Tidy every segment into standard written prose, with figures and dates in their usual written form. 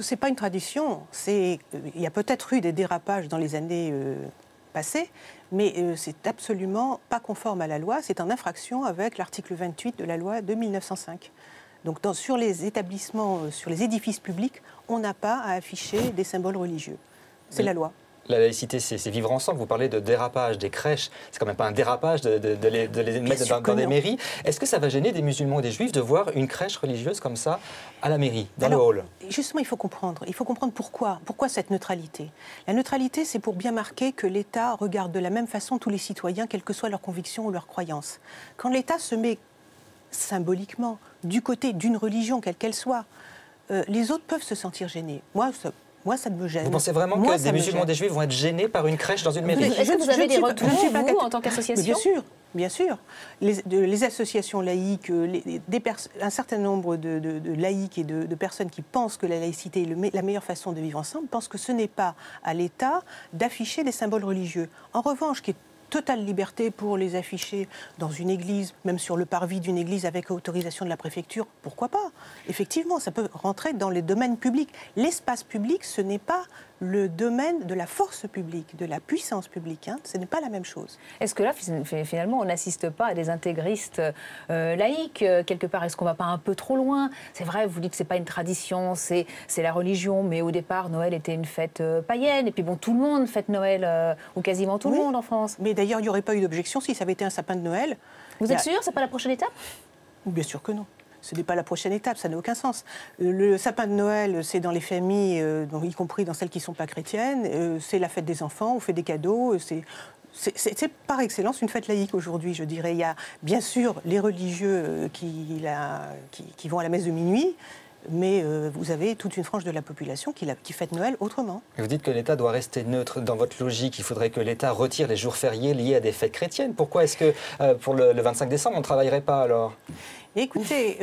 Ce n'est pas une tradition. Il y a peut-être eu des dérapages dans les années passées, mais c'est absolument pas conforme à la loi. C'est en infraction avec l'article 28 de la loi de 1905. Donc sur les établissements, sur les édifices publics, on n'a pas à afficher des symboles religieux. C'est la loi. La laïcité, c'est vivre ensemble. Vous parlez de dérapage des crèches. C'est quand même pas un dérapage de les mettre dans des mairies. Est-ce que ça va gêner des musulmans et des juifs de voir une crèche religieuse comme ça à la mairie, dans le hall? Justement, il faut comprendre. Il faut comprendre pourquoi. Pourquoi cette neutralité? La neutralité, c'est pour bien marquer que l'État regarde de la même façon tous les citoyens, quelles que soient leurs convictions ou leurs croyances. Quand l'État se met symboliquement du côté d'une religion, quelle qu'elle soit, les autres peuvent se sentir gênés. Moi, ça me gêne. Vous pensez vraiment que des musulmans et des juifs vont être gênés par une crèche dans une mairie? Est-ce que vous avez des retours, vous, en tant qu'association? Bien sûr, bien sûr. Les associations laïques, un certain nombre de laïcs et de personnes qui pensent que la laïcité est la meilleure façon de vivre ensemble, pensent que ce n'est pas à l'État d'afficher des symboles religieux. En revanche, qui est totale liberté pour les afficher dans une église, même sur le parvis d'une église avec autorisation de la préfecture, pourquoi pas? Effectivement, ça peut rentrer dans les domaines publics. L'espace public, ce n'est pas le domaine de la force publique, de la puissance publique. Ce n'est pas la même chose. Est-ce que là, finalement, on n'assiste pas à des intégristes laïques, quelque part? Est-ce qu'on ne va pas un peu trop loin? C'est vrai, vous dites que ce n'est pas une tradition, c'est la religion, mais au départ, Noël était une fête païenne. Et puis bon, tout le monde fête Noël, ou quasiment tout le monde en France. Mais d'ailleurs, il n'y aurait pas eu d'objection si ça avait été un sapin de Noël. Vous êtes sûr? Ce n'est pas la prochaine étape? Bien sûr que non. Ce n'est pas la prochaine étape, ça n'a aucun sens. Le sapin de Noël, c'est dans les familles, y compris dans celles qui ne sont pas chrétiennes. C'est la fête des enfants, on fait des cadeaux. C'est par excellence une fête laïque aujourd'hui, je dirais. Il y a bien sûr les religieux qui vont à la messe de minuit, mais vous avez toute une frange de la population qui fête Noël autrement. Vous dites que l'État doit rester neutre. Dans votre logique, il faudrait que l'État retire les jours fériés liés à des fêtes chrétiennes. Pourquoi est-ce que pour le 25 décembre, on ne travaillerait pas alors? Écoutez,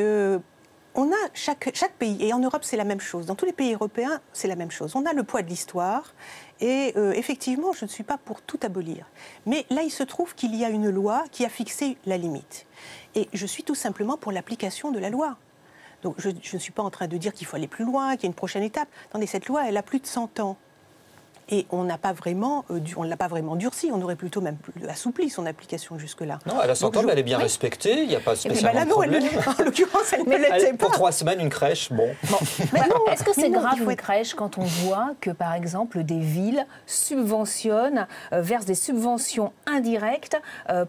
on a chaque pays, et en Europe c'est la même chose, dans tous les pays européens c'est la même chose. On a le poids de l'histoire et effectivement je ne suis pas pour tout abolir. Mais là il se trouve qu'il y a une loi qui a fixé la limite. Et je suis tout simplement pour l'application de la loi. Donc je ne suis pas en train de dire qu'il faut aller plus loin, qu'il y a une prochaine étape. Attendez, cette loi elle a plus de 100 ans. Et on ne l'a pas vraiment durci, on aurait plutôt même assoupli son application jusque-là. Non, elle a 100 ans, mais elle est bien respectée, il n'y a pas spécialement de problème. En l'occurrence, elle ne l'était pas. Pour 3 semaines, une crèche, bon. Est-ce que c'est grave une crèche quand on voit que, par exemple, des villes subventionnent, versent des subventions indirectes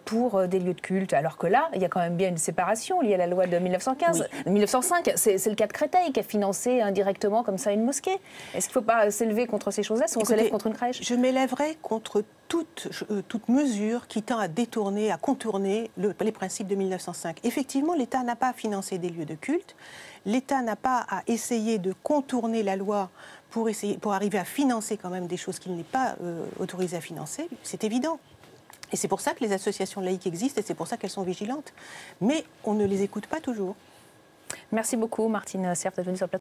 pour des lieux de culte? Alors que là, il y a quand même bien une séparation liée à la loi de 1915. Oui. 1905, c'est le cas de Créteil qui a financé indirectement comme ça une mosquée. Est-ce qu'il ne faut pas s'élever contre ces choses-là si on s'élève contre une crèche? Je m'élèverai contre toute mesure qui tend à détourner, à contourner les principes de 1905. Effectivement, l'État n'a pas à financer des lieux de culte. L'État n'a pas à essayer de contourner la loi pour arriver à financer quand même des choses qu'il n'est pas autorisé à financer. C'est évident. Et c'est pour ça que les associations laïques existent et c'est pour ça qu'elles sont vigilantes. Mais on ne les écoute pas toujours. Merci beaucoup, Martine Serf, d'être venue sur le plateau.